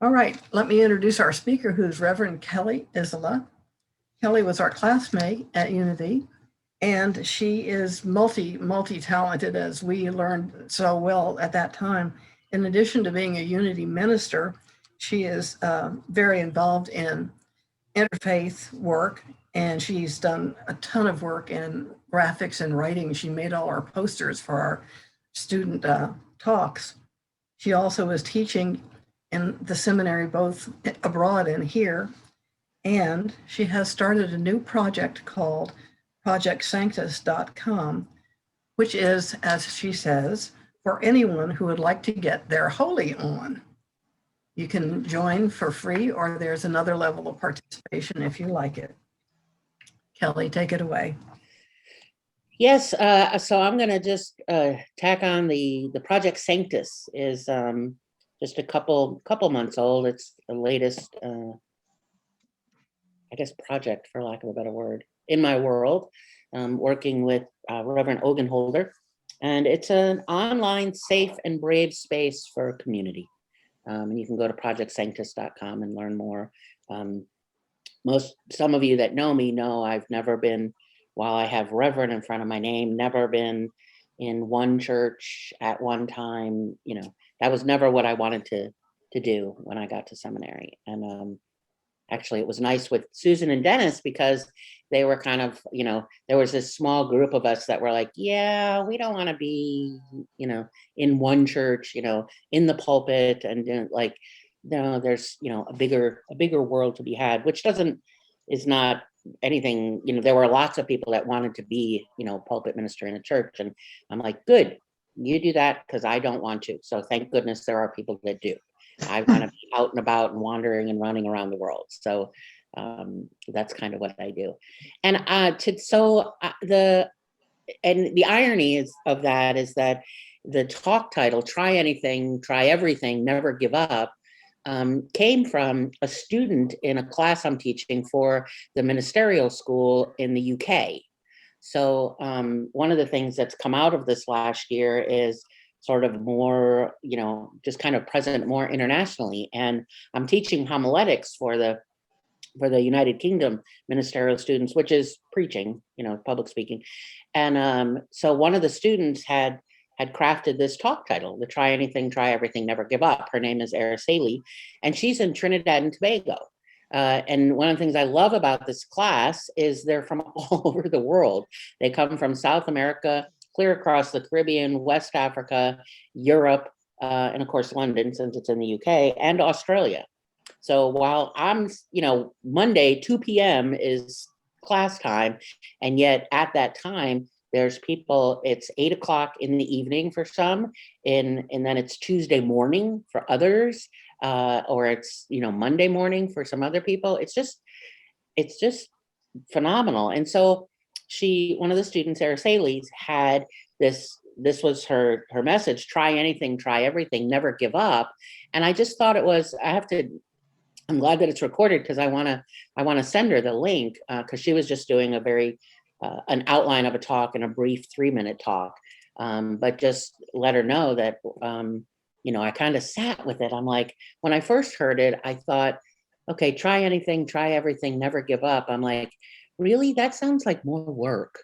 All right, let me introduce our speaker, who's Reverend Kelly Isola. Kelly was our classmate at Unity, and she is multi-talented, as we learned so well at that time. In addition to being a Unity minister, she is very involved in interfaith work, and she's done a ton of work in graphics and writing. She made all our posters for our student talks. She also is teaching in the seminary, both abroad and here. And she has started a new project called projectsanctus.com, which is, as she says, for anyone who would like to get their holy on. You can join for free, or there's another level of participation if you like it. Kelly, take it away. Yes, so I'm going to just tack on the Project Sanctus is just a couple months old. It's the latest, I guess, project, for lack of a better word, in my world, working with Reverend Ogenholder. And it's an online, safe, and brave space for community. And you can go to projectsanctus.com and learn more. Some of you that know me know I've never been, while I have Reverend in front of my name, never been in one church at one time. You know, that was never what I wanted to do when I got to seminary. And actually, it was nice with Susan and Dennis because they were kind of, you know, there was this small group of us that were like, yeah, we don't want to be, you know, in one church, you know, in the pulpit, and like, no, there's, you know, a bigger world to be had, which is not anything, you know. There were lots of people that wanted to be, you know, pulpit minister in a church, and I'm like, good, you do that, because I don't want to. So thank goodness there are people that do. I want to be out and about and wandering and running around the world. So that's kind of what I do. And the irony of that is that the talk title, Try Anything, Try Everything, Never Give Up, came from a student in a class I'm teaching for the ministerial school in the UK. So one of the things that's come out of this last year is sort of more, you know, just kind of present more internationally. And I'm teaching homiletics for the United Kingdom ministerial students, which is preaching, you know, public speaking. And so one of the students had crafted this talk title, the Try Anything, Try Everything, Never Give Up. Her name is Araceli, and she's in Trinidad and Tobago. And one of the things I love about this class is they're from all over the world. They come from South America, clear across the Caribbean, West Africa, Europe, and of course London, since it's in the UK, and Australia. So while I'm, you know, Monday, 2 p.m. is class time, and yet at that time, there's people, it's 8 o'clock in the evening for some, and then it's Tuesday morning for others, or it's, you know, Monday morning for some other people. It's just phenomenal. And so one of the students, Araceli's, had this was her message: try anything, try everything, never give up. And I just thought I'm glad that it's recorded, because I want to send her the link, because she was just doing a very an outline of a talk and a brief 3-minute talk, but just let her know that you know, I kind of sat with it. I'm like, when I first heard it, I thought, okay, try anything, try everything, never give up. I'm like, really? That sounds like more work,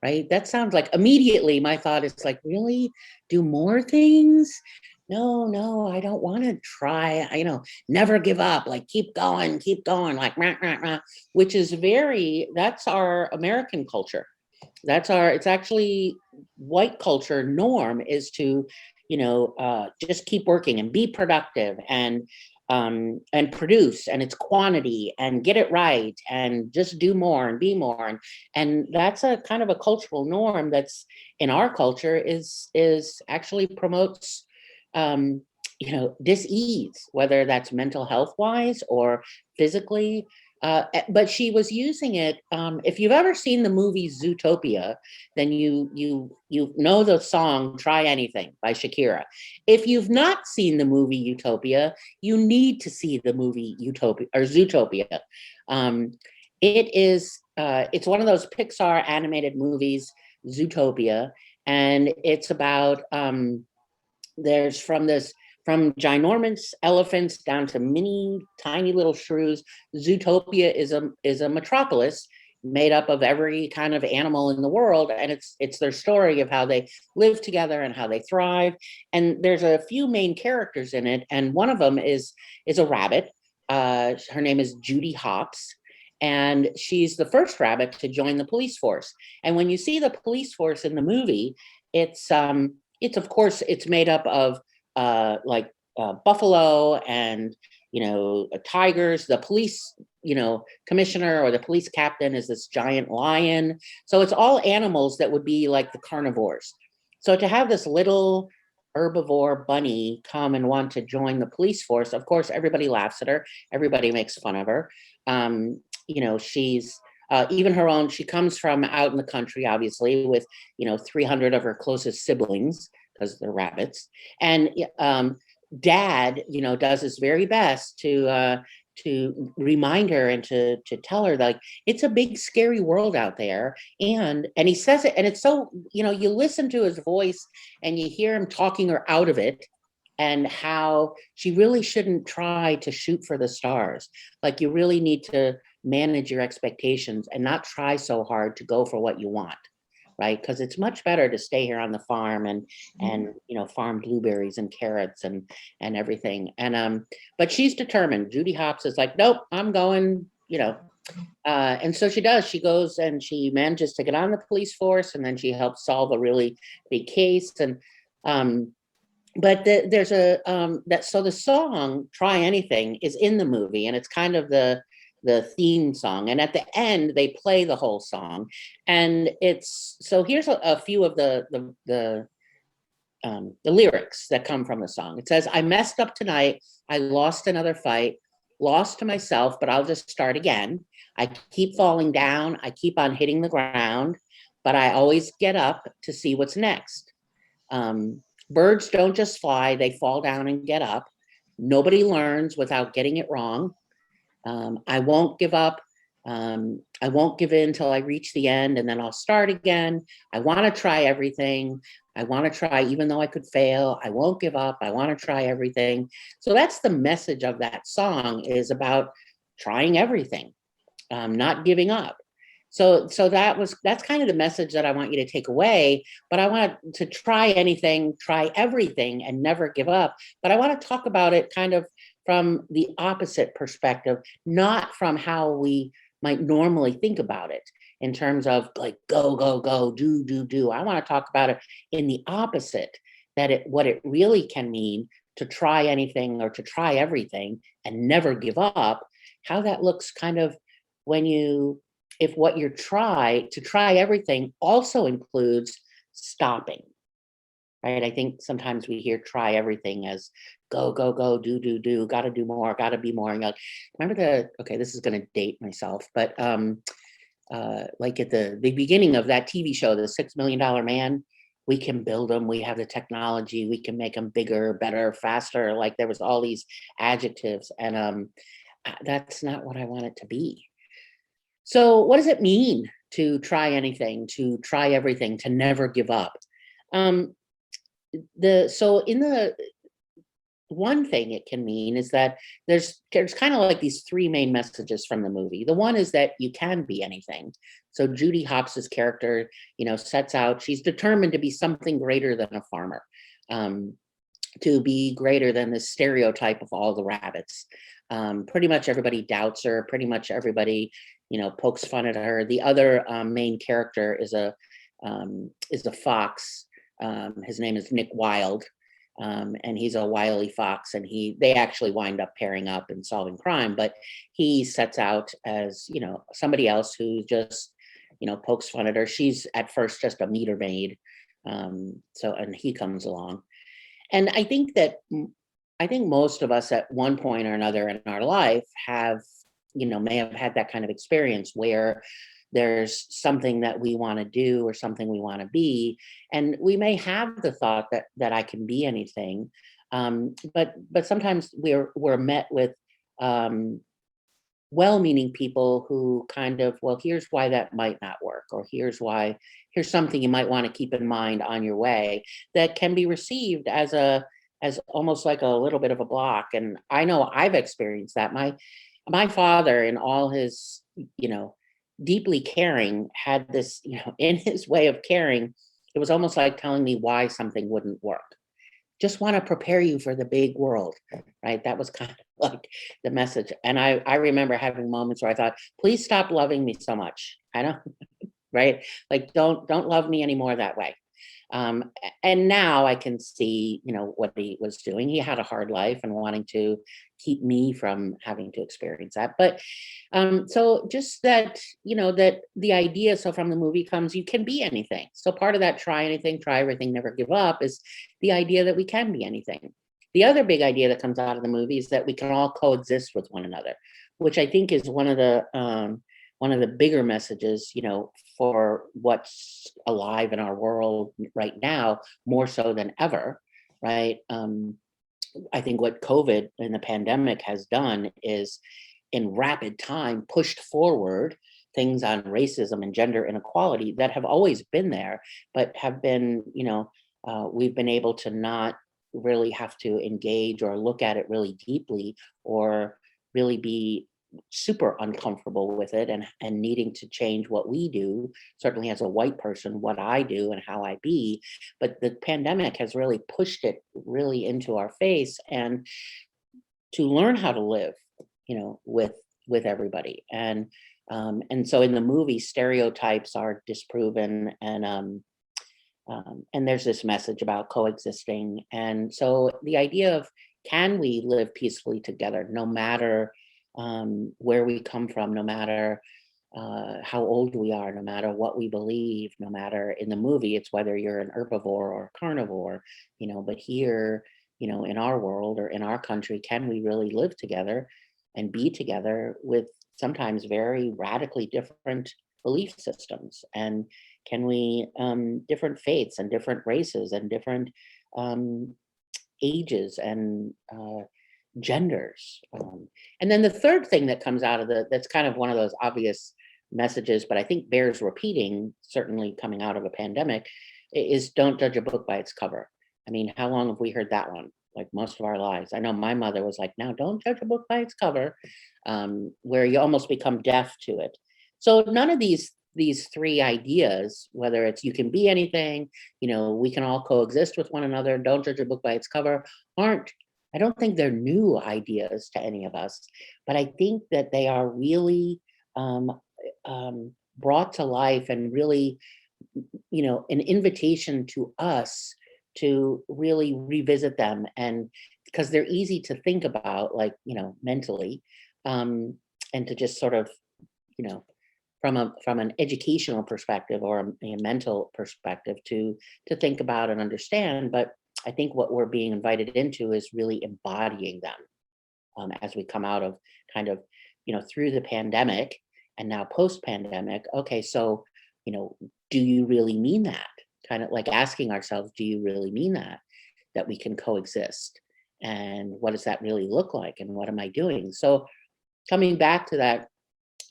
right? That sounds like, immediately my thought is like, really? Do more things? No, I don't want to try, you know, never give up, like keep going, like rah, rah, rah, which is that's our American culture. It's actually white culture norm, is to, you know, just keep working and be productive and produce, and it's quantity and get it right and just do more and be more. And that's a kind of a cultural norm that's in our culture is actually promotes you know, dis-ease, whether that's mental health wise or physically. But she was using it. If you've ever seen the movie Zootopia, then you know the song "Try Anything" by Shakira. If you've not seen the movie Utopia, you need to see the movie Utopia or Zootopia. It's one of those Pixar animated movies, Zootopia, and it's about there's from this from ginormous elephants down to mini, tiny little shrews. Zootopia is a metropolis made up of every kind of animal in the world, and it's their story of how they live together and how they thrive. And there's a few main characters in it, and one of them is a rabbit. Her name is Judy Hopps, and she's the first rabbit to join the police force. And when you see the police force in the movie, it's of course it's made up of buffalo and tigers. The police commissioner or the police captain is this giant lion. So it's all animals that would be like the carnivores. So to have this little herbivore bunny come and want to join the police force, of course everybody laughs at her, everybody makes fun of her. She's even her own, she comes from out in the country, obviously, with 300 of her closest siblings, because they're rabbits. And dad does his very best to remind her and to tell her, like, it's a big scary world out there. And he says it, and it's so, you listen to his voice and you hear him talking her out of it, and how she really shouldn't try to shoot for the stars. Like, you really need to manage your expectations and not try so hard to go for what you want, right? Because it's much better to stay here on the farm and farm blueberries and carrots and everything. And but she's determined. Judy Hopps is like, nope, I'm going. And so she does. She goes and she manages to get on the police force, and then she helps solve a really big case. And but there's a so the song "Try Anything" is in the movie, and it's kind of the theme song. And at the end, they play the whole song. And so here's a few of the lyrics that come from the song. It says, "I messed up tonight. I lost another fight, lost to myself, but I'll just start again. I keep falling down. I keep on hitting the ground, but I always get up to see what's next. Birds don't just fly, they fall down and get up. Nobody learns without getting it wrong. I won't give up. I won't give in till I reach the end, and then I'll start again. I want to try everything. I want to try, even though I could fail. I won't give up. I want to try everything." So that's the message of that song, is about trying everything, not giving up. So that's kind of the message that I want you to take away. But I want to try anything, try everything, and never give up. But I want to talk about it kind of from the opposite perspective, not from how we might normally think about it, in terms of like go, go, go, do, do, do. I want to talk about it in the opposite, that what it really can mean to try anything or to try everything and never give up. How that looks kind of if what you're to try everything also includes stopping, right? I think sometimes we hear try everything as go, go, go, do, do, do, got to do more, got to be more. And remember okay, this is going to date myself, but like at the beginning of that TV show, The $6 Million Man, we can build them, we have the technology, we can make them bigger, better, faster. Like, there was all these adjectives, and that's not what I want it to be. So what does it mean to try anything, to try everything, to never give up? One thing it can mean is that there's kind of like these three main messages from the movie. The one is that you can be anything. So Judy Hopps's character, sets out, she's determined to be something greater than a farmer, to be greater than the stereotype of all the rabbits. Pretty much everybody doubts her. Pretty much everybody, pokes fun at her. The other main character is a fox. His name is Nick Wilde, and he's a wily fox. And they actually wind up pairing up and solving crime. But he sets out as somebody else who just pokes fun at her. She's at first just a meter maid. And he comes along, and I think most of us at one point or another in our life may have had that kind of experience where there's something that we want to do or something we want to be, and we may have the thought that I can be anything, but sometimes we're met with well-meaning people who kind of, well, here's why that might not work, or here's something you might want to keep in mind on your way, that can be received as a as almost like a little bit of a block. And I know I've experienced that. My father, in all his, you know, deeply caring, had this, you know, in his way of caring, it was almost like telling me why something wouldn't work. Just want to prepare you for the big world, right? That was kind of like the message. And I remember having moments where I thought, please stop loving me so much. I don't, right? Like, don't love me anymore that way. And now I can see, you know, what he was doing. He had a hard life and wanting to keep me from having to experience that. But so just that, you know, that the idea, so from the movie comes, you can be anything. So part of that try anything, try everything, never give up is the idea that we can be anything. The other big idea that comes out of the movie is that we can all coexist with one another, which I think is one of the bigger messages, you know, for what's alive in our world right now, more so than ever, right? I think what COVID and the pandemic has done is, in rapid time, pushed forward things on racism and gender inequality that have always been there, but have been, you know, we've been able to not really have to engage or look at it really deeply, or really be super uncomfortable with it, and needing to change what we do, certainly as a white person, what I do and how I be. But the pandemic has really pushed it really into our face, and to learn how to live, you know, with everybody. And so in the movie, stereotypes are disproven, and there's this message about coexisting. And so the idea of, can we live peacefully together, no matter where we come from, no matter how old we are, no matter what we believe, no matter, in the movie, it's whether you're an herbivore or a carnivore, you know, but here, you know, in our world or in our country, can we really live together and be together with sometimes very radically different belief systems? And can we, different faiths and different races and different um, ages and genders. And then the third thing that comes out of that's kind of one of those obvious messages, but I think bears repeating, certainly coming out of a pandemic, is don't judge a book by its cover. I mean, how long have we heard that one? Like, most of our lives. I know my mother was like, now don't judge a book by its cover, where you almost become deaf to it. So none of these three ideas, whether it's you can be anything, you know, we can all coexist with one another, don't judge a book by its cover, aren't, I don't think they're new ideas to any of us, but I think that they are really um, brought to life, and really, you know, an invitation to us to really revisit them. And because they're easy to think about, like, you know, mentally, um, and to just sort of, you know, from an educational perspective or a mental perspective, to think about and understand. But I think what we're being invited into is really embodying them, as we come out of, kind of, you know, through the pandemic and now post pandemic. Okay, so, you know, do you really mean that? Kind of like asking ourselves, do you really mean that we can coexist? And what does that really look like? And what am I doing? So coming back to that,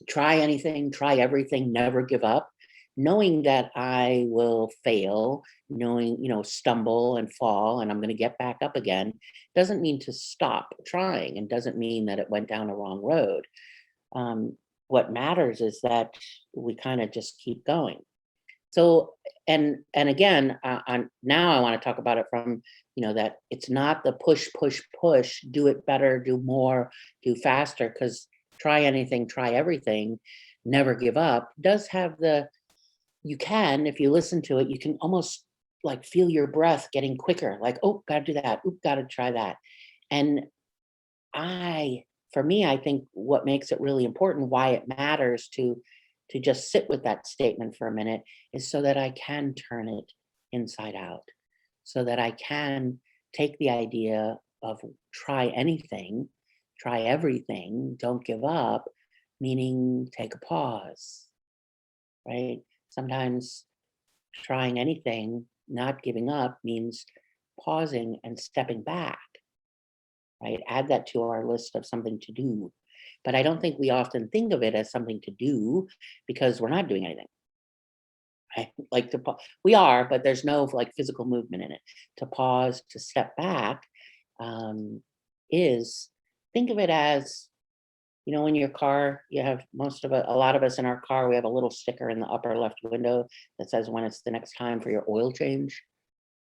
try anything, try everything, never give up, knowing that I will fail, knowing, you know, stumble and fall, and I'm going to get back up again, doesn't mean to stop trying, and doesn't mean that it went down a wrong road. Um, what matters is that we kind of just keep going. So, and again, now I want to talk about it from, you know, that it's not the push, push, push, do it better, do more, do faster, because try anything, try everything, never give up does have the, you can, if you listen to it, you can almost like feel your breath getting quicker, like, oh, gotta do that, oh, gotta try that. And I, for me, I think what makes it really important, why it matters to just sit with that statement for a minute, is so that I can turn it inside out, so that I can take the idea of try anything, try everything, don't give up, meaning take a pause, right? Sometimes trying anything, not giving up, means pausing and stepping back, right? Add that to our list of something to do. But I don't think we often think of it as something to do, because we're not doing anything, right? Like we are, but there's no like physical movement in it. To pause, to step back, um, is think of it as, in your car, you have a lot of us in our car, we have a little sticker in the upper left window that says when it's the next time for your oil change,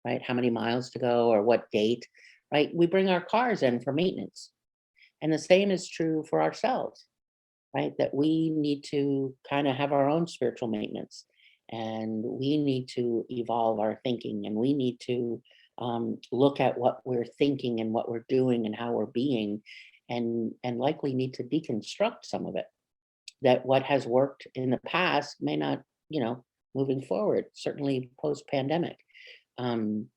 right? How many miles to go or what date, right? We bring our cars in for maintenance. And the same is true for ourselves, right? That we need to kind of have our own spiritual maintenance, and we need to evolve our thinking, and we need to look at what we're thinking and what we're doing and how we're being, and likely need to deconstruct some of it. That what has worked in the past may not, moving forward, certainly post pandemic. Um,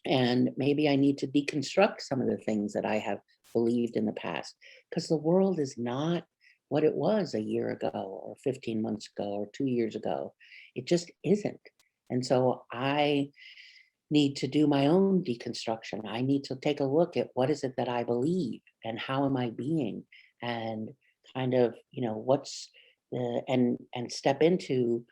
and maybe I need to deconstruct some of the things that I have believed in the past, because the world is not what it was a year ago or 15 months ago or 2 years ago. It just isn't. And so I need to do my own deconstruction. I need to take a look at what is it that I believe and how am I being, and kind of, what's the, and step into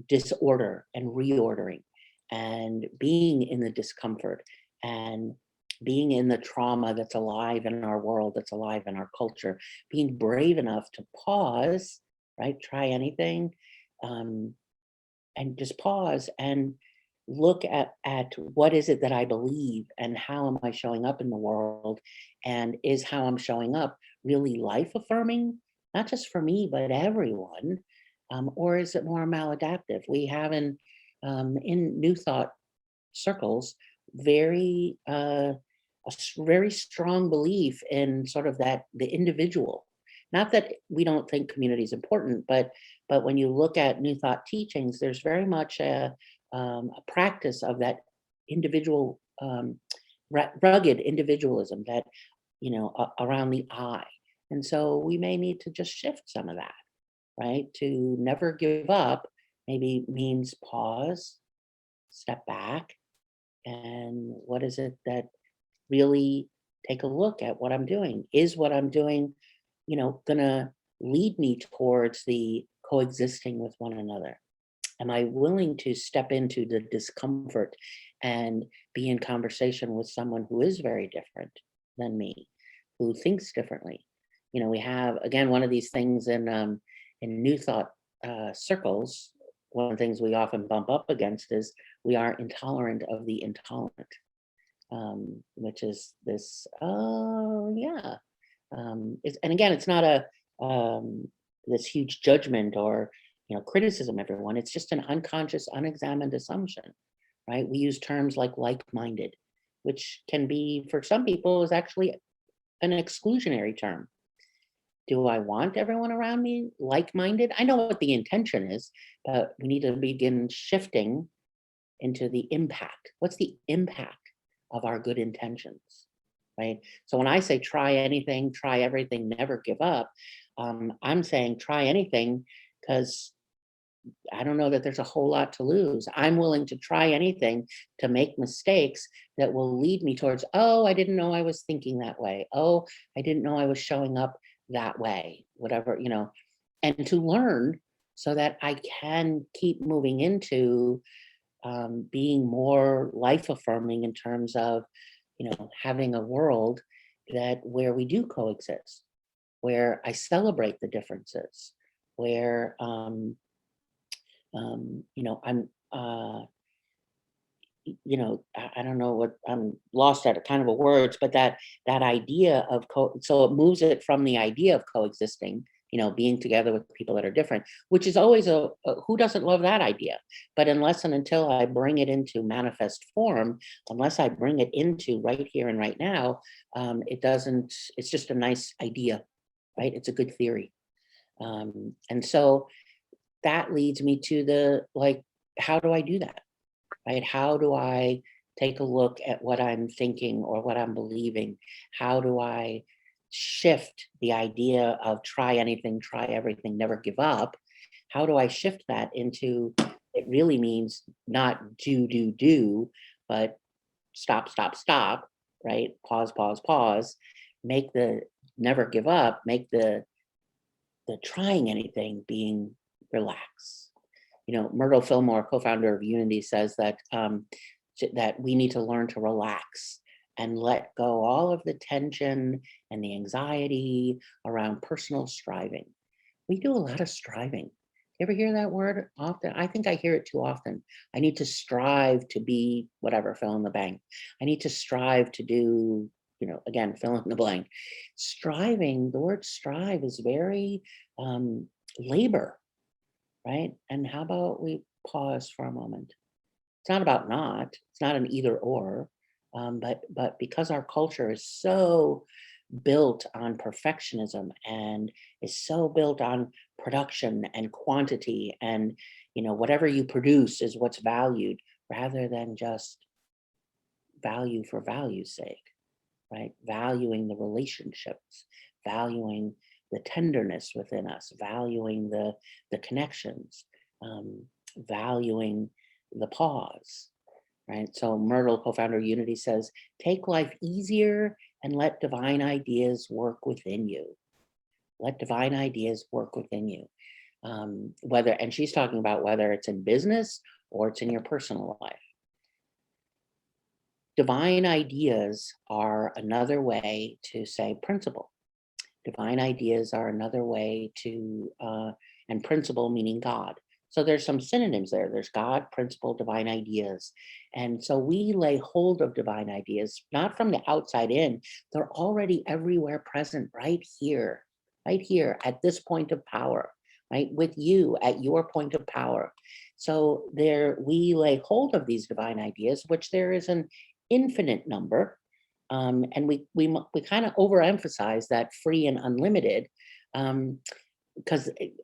disorder and reordering, and being in the discomfort, and being in the trauma that's alive in our world, that's alive in our culture, being brave enough to pause, right? Try anything, um, and just pause and look at what is it that I believe, and how am I showing up in the world, and is how I'm showing up really life affirming, not just for me but everyone, or is it more maladaptive? We have in New Thought circles very very strong belief in sort of that the individual. Not that we don't think community is important, but when you look at New Thought teachings, there's very much a practice of that individual, rugged individualism, that around the I. And so we may need to just shift some of that, right? To never give up maybe means pause, step back, and what is it that really take a look at what I'm doing? Is what I'm doing, gonna lead me towards the coexisting with one another? Am I willing to step into the discomfort and be in conversation with someone who is very different than me, who thinks differently? We have, again, one of these things in New Thought circles. One of the things we often bump up against is we are intolerant of the intolerant, which is this, oh yeah. And again, it's not this huge judgment or criticism, everyone. It's just an unconscious, unexamined assumption, right? We use terms like-minded, which can be, for some people, is actually an exclusionary term. Do I want everyone around me like-minded? I know what the intention is, but we need to begin shifting into the impact. What's the impact of our good intentions, right? So when I say try anything, try everything, never give up, I'm saying try anything because I don't know that there's a whole lot to lose. I'm willing to try anything, to make mistakes that will lead me towards, oh, I didn't know I was thinking that way. Oh, I didn't know I was showing up that way, whatever, and to learn so that I can keep moving into being more life affirming in terms of, having a world where we do coexist, where I celebrate the differences, where I'm I don't know what, I'm lost at a kind of a words, but that idea of so it moves it from the idea of coexisting, being together with people that are different, which is always who doesn't love that idea? But unless and until I bring it into manifest form, unless I bring it into right here and right now, it doesn't, it's just a nice idea, right? It's a good theory. And so that leads me to the, like, how do I do that? Right? How do I take a look at what I'm thinking or what I'm believing? How do I shift the idea of try anything, try everything, never give up? How do I shift that into, it really means not do, but stop, right? Pause, make the never give up, make the trying anything being relax. Myrtle Fillmore, co-founder of Unity, says that that we need to learn to relax and let go all of the tension and the anxiety around personal striving. We do a lot of striving. You ever hear that word often? I think I hear it too often. I need to strive to be whatever, fill in the blank. I need to strive to do, again, fill in the blank. Striving, the word strive is very labor, right? And how about we pause for a moment? It's not about not, it's not an either or, but because our culture is so built on perfectionism and is so built on production and quantity and whatever you produce is what's valued rather than just value for value's sake, right? Valuing the relationships, valuing the tenderness within us, valuing the connections, valuing the pause, right? So Myrtle, co-founder of Unity, says, take life easier and let divine ideas work within you. Let divine ideas work within you. And she's talking about whether it's in business or it's in your personal life. Divine ideas are another way to say principle. Divine ideas are another way to, and principle meaning God. So there's some synonyms there. There's God, principle, divine ideas. And so we lay hold of divine ideas, not from the outside in. They're already everywhere present right here at this point of power, right? With you at your point of power. So we lay hold of these divine ideas, which there is an infinite number. And we kind of overemphasize that free and unlimited, and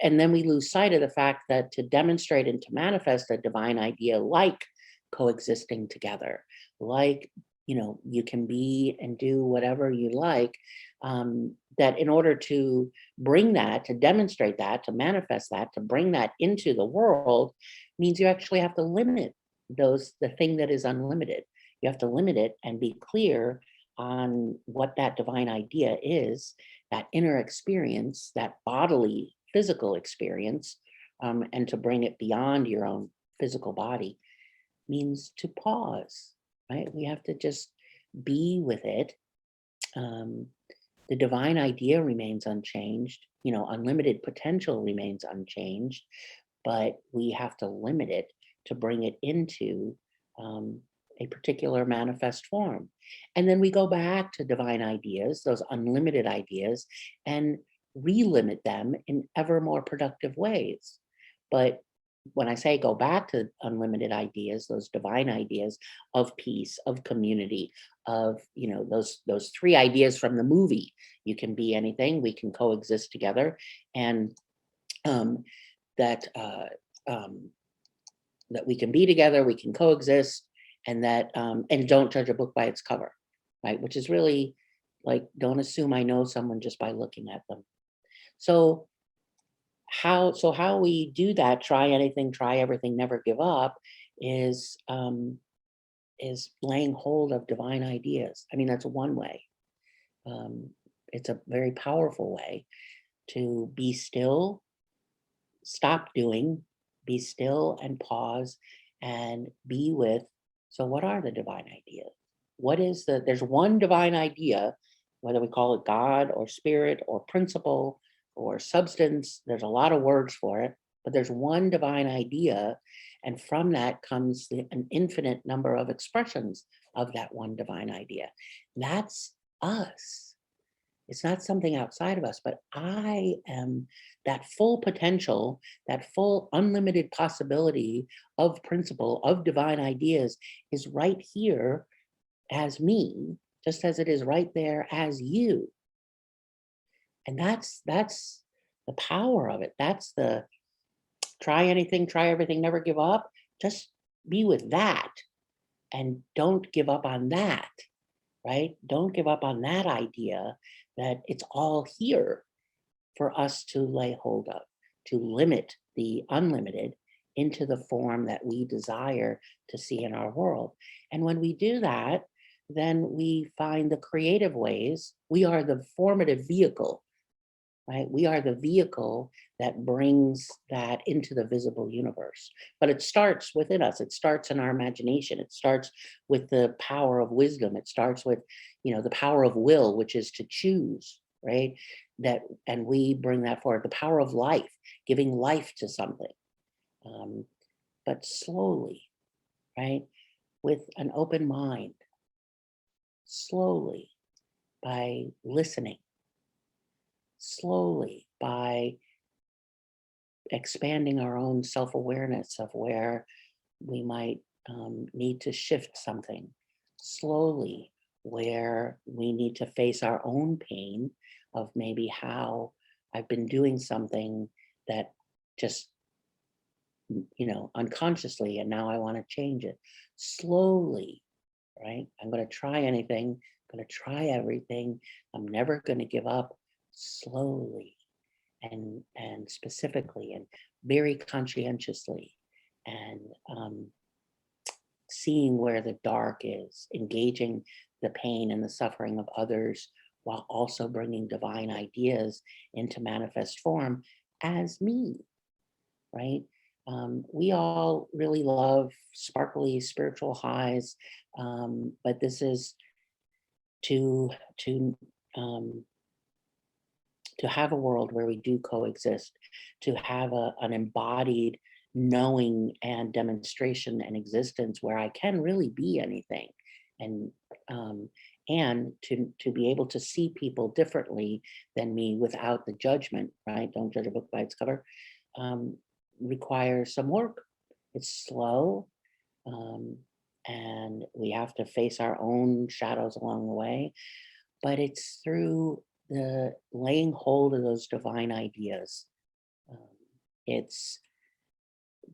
then we lose sight of the fact that to demonstrate and to manifest a divine idea like coexisting together, like you can be and do whatever you like, that in order to bring that, to demonstrate that, to manifest that, to bring that into the world means you actually have to limit the thing that is unlimited. You have to limit it and be clear on what that divine idea is, that inner experience, that bodily, physical experience, and to bring it beyond your own physical body means to pause, right? We have to just be with it. The divine idea remains unchanged, unlimited potential remains unchanged, but we have to limit it to bring it into a particular manifest form. And then we go back to divine ideas, those unlimited ideas, and relimit them in ever more productive ways. But when I say go back to unlimited ideas, those divine ideas of peace, of community, of those three ideas from the movie, you can be anything, we can coexist together, and that we can be together, we can coexist, and that and don't judge a book by its cover, right? Which is really like, don't assume I know someone just by looking at them. So how we do that, try anything, try everything, never give up, is laying hold of divine ideas. I mean, that's one way. It's a very powerful way to be still, stop doing, be still and pause and be with. So what are the divine ideas? There's one divine idea, whether we call it God or spirit or principle or substance, there's a lot of words for it, but there's one divine idea. And from that comes an infinite number of expressions of that one divine idea. That's us. It's not something outside of us, but I am that full potential, that full unlimited possibility of principle, of divine ideas is right here as me, just as it is right there as you. And that's the power of it. That's the try anything, try everything, never give up. Just be with that and don't give up on that, right? Don't give up on that idea that it's all here for us to lay hold of, to limit the unlimited into the form that we desire to see in our world. And when we do that, then we find the creative ways. We are the formative vehicle right? We are the vehicle that brings that into the visible universe. But it starts within us. It starts in our imagination. It starts with the power of wisdom. It starts with, the power of will, which is to choose, right? And we bring that forward. The power of life, giving life to something, but slowly, right? With an open mind, slowly, by listening, slowly, by expanding our own self-awareness of where we might need to shift something, slowly, where we need to face our own pain of maybe how I've been doing something that just, unconsciously, and now I want to change it. Slowly, right? I'm going to try anything, I'm going to try everything. I'm never going to give up. Slowly and specifically and very conscientiously, and seeing where the dark is, engaging the pain and the suffering of others while also bringing divine ideas into manifest form as me, right? We all really love sparkly spiritual highs, but this is to to um, to have a world where we do coexist, to have an embodied knowing and demonstration and existence where I can really be anything, and um, and to be able to see people differently than me without the judgment. Right? Don't judge a book by its cover. Um, Requires some work. It's slow. Um, and we have to face our own shadows along the way, but it's through the laying hold of those divine ideas. Um, it's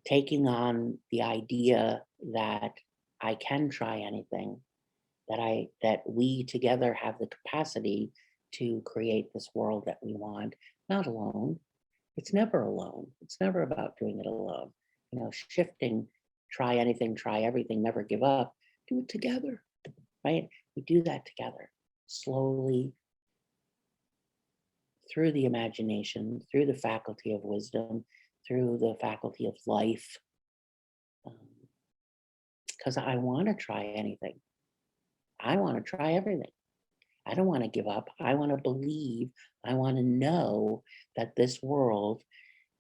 taking on the idea that I can try anything, that we together have the capacity to create this world that we want, not alone. It's never alone. It's never about doing it alone. Shifting, try anything, try everything, never give up, do it together, right? We do that together, slowly, through the imagination, through the faculty of wisdom, through the faculty of life, because I want to try anything. I want to try everything. I don't want to give up. I want to believe. I want to know that this world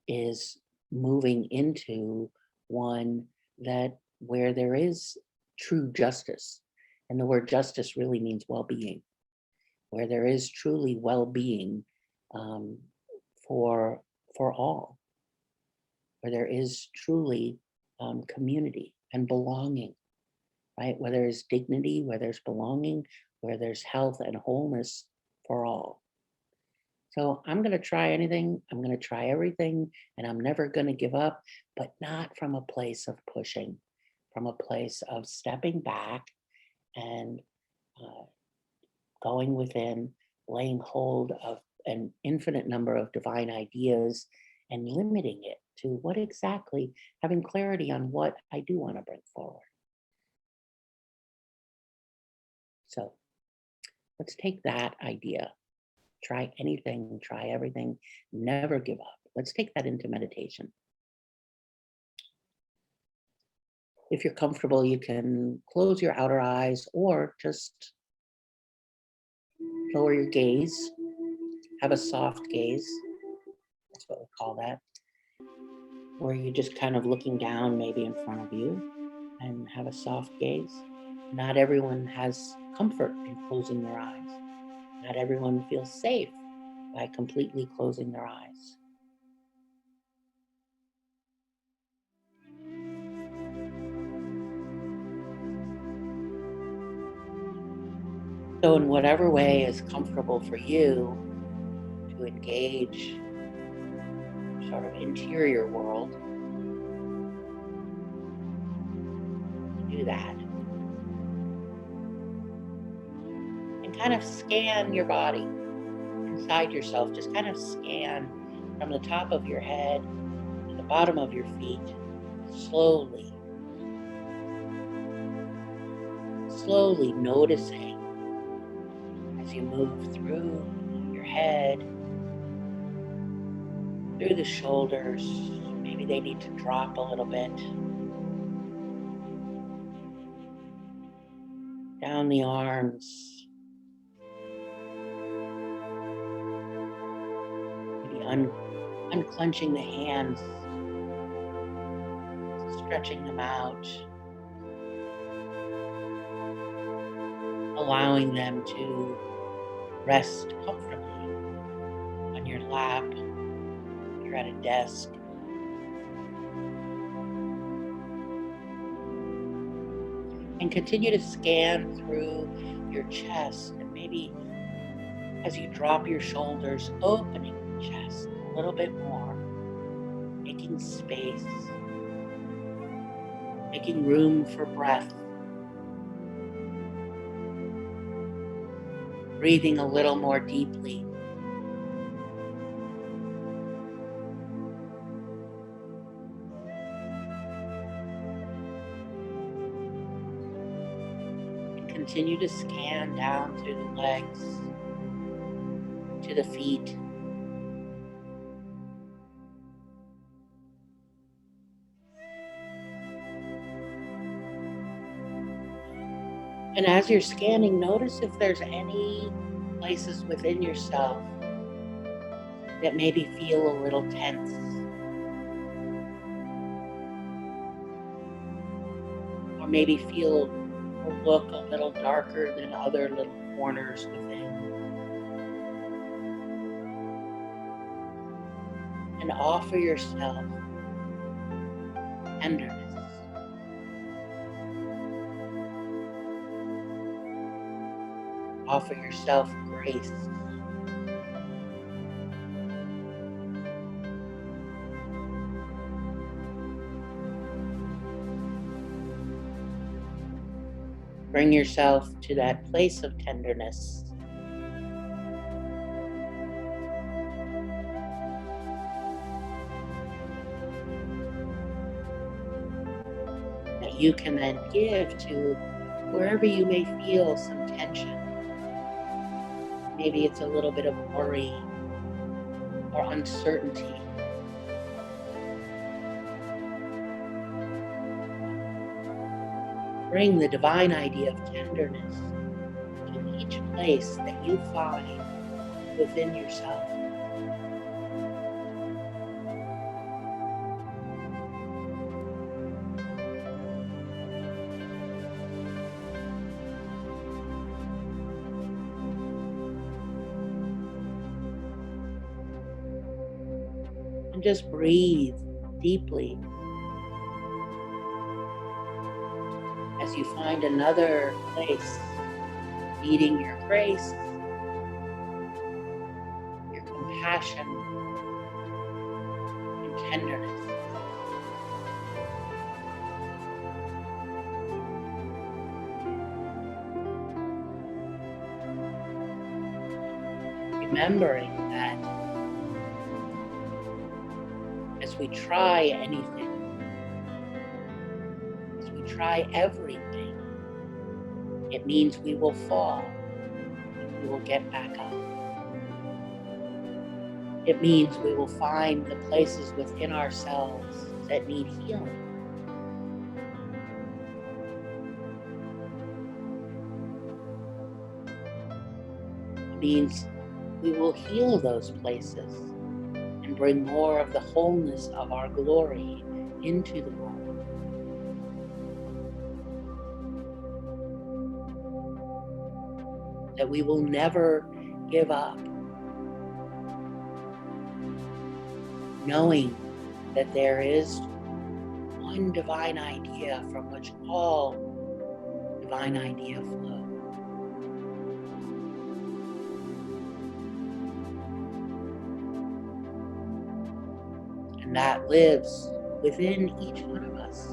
is moving into one that where there is true justice. And the word justice really means well-being, where there is truly well-being, um, for all, where there is truly community and belonging, right? Where there's dignity, where there's belonging, where there's health and wholeness for all. So I'm going to try anything, I'm going to try everything, and I'm never going to give up, but not from a place of pushing, from a place of stepping back and uh, going within, laying hold of an infinite number of divine ideas and limiting it to what exactly, having clarity on what I do want to bring forward. So let's take that idea, try anything, try everything, never give up. Let's take that into meditation. If you're comfortable, you can close your outer eyes or just lower your gaze, have a soft gaze. That's what we call that. Where you're just kind of looking down, maybe in front of you, and have a soft gaze. Not everyone has comfort in closing their eyes. Not everyone feels safe by completely closing their eyes. So, in whatever way is comfortable for you to engage sort of interior world, do that. And kind of scan your body inside yourself. Just kind of scan from the top of your head to the bottom of your feet, slowly, slowly noticing as you move through your head, through the shoulders. Maybe they need to drop a little bit. Down the arms. Maybe unclenching the hands. Stretching them out. Allowing them to rest comfortably on your lap. You're at a desk. And continue to scan through your chest, and maybe as you drop your shoulders, opening the chest a little bit more, making space, making room for breath, breathing a little more deeply. Continue to scan down through the legs to the feet. And as you're scanning, notice if there's any places within yourself that maybe feel a little tense. Or maybe feel or look a little darker than other little corners within. And offer yourself tenderness. Offer yourself grace. Bring yourself to that place of tenderness. That you can then give to wherever you may feel some tension. Maybe it's a little bit of worry or uncertainty. Bring the divine idea of tenderness to each place that you find within yourself. And just breathe deeply as you find another place needing your grace, your compassion, and tenderness. Remembering that as we try anything, as we try everything, it means we will fall and we will get back up. It means we will find the places within ourselves that need healing. It means we will heal those places and bring more of the wholeness of our glory into the world. That we will never give up, knowing that there is one divine idea from which all divine idea flow. And that lives within each one of us.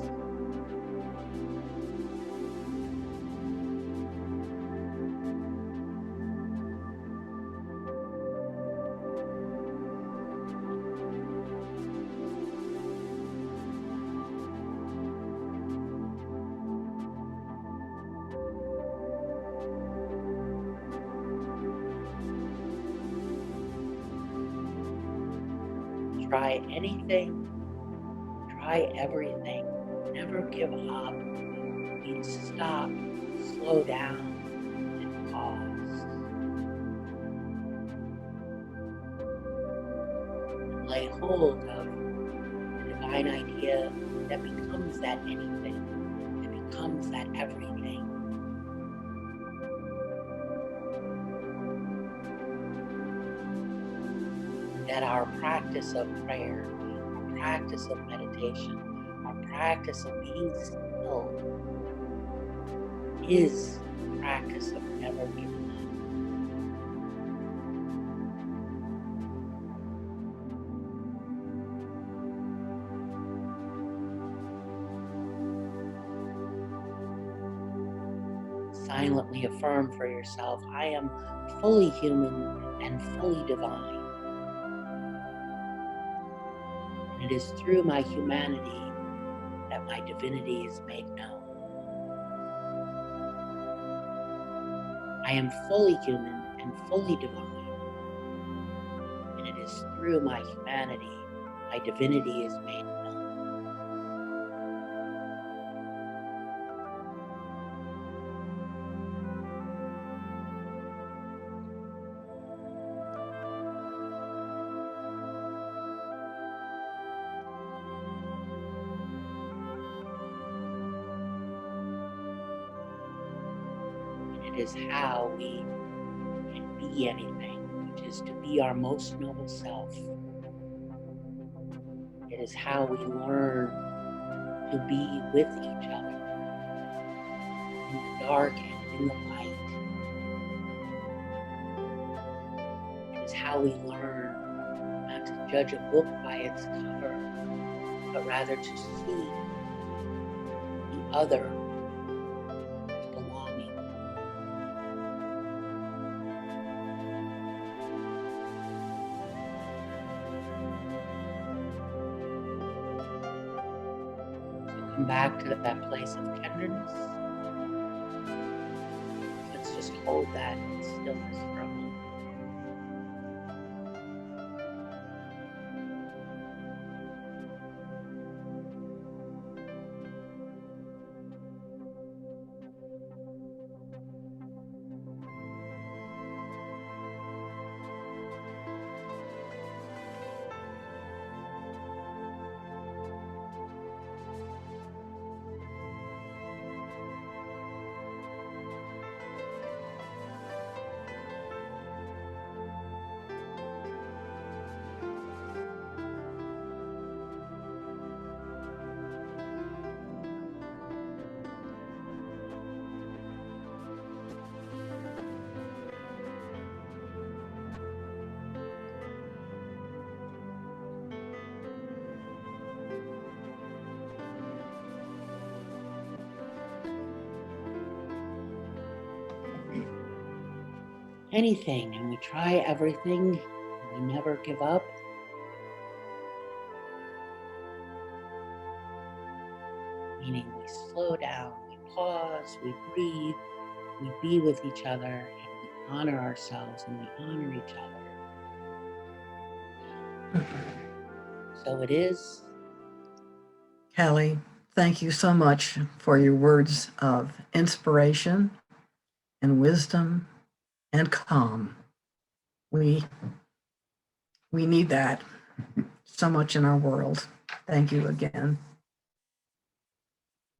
try anything, try everything, never give up, means stop, slow down, and pause. And lay hold of the divine idea that becomes that anything, that becomes that everything. That our practice of prayer, our practice of meditation, our practice of being still is the practice of never giving up. Silently affirm for yourself, I am fully human and fully divine. And it is through my humanity that my divinity is made known. I am fully human and fully divine. And it is through my humanity my divinity is made known. And it is how we can be anything, which is to be our most noble self. It is how we learn to be with each other in the dark and in the light. It is how we learn not to judge a book by its cover, but rather to see the other as belonging. So come back to that place of tenderness. Let's just hold that stillness for a moment. Anything, and we try everything, and we never give up. Meaning we slow down, we pause, we breathe, we be with each other, and we honor ourselves and we honor each other. So it is. Kelly, thank you so much for your words of inspiration and wisdom and calm. We need that so much in our world. Thank you again.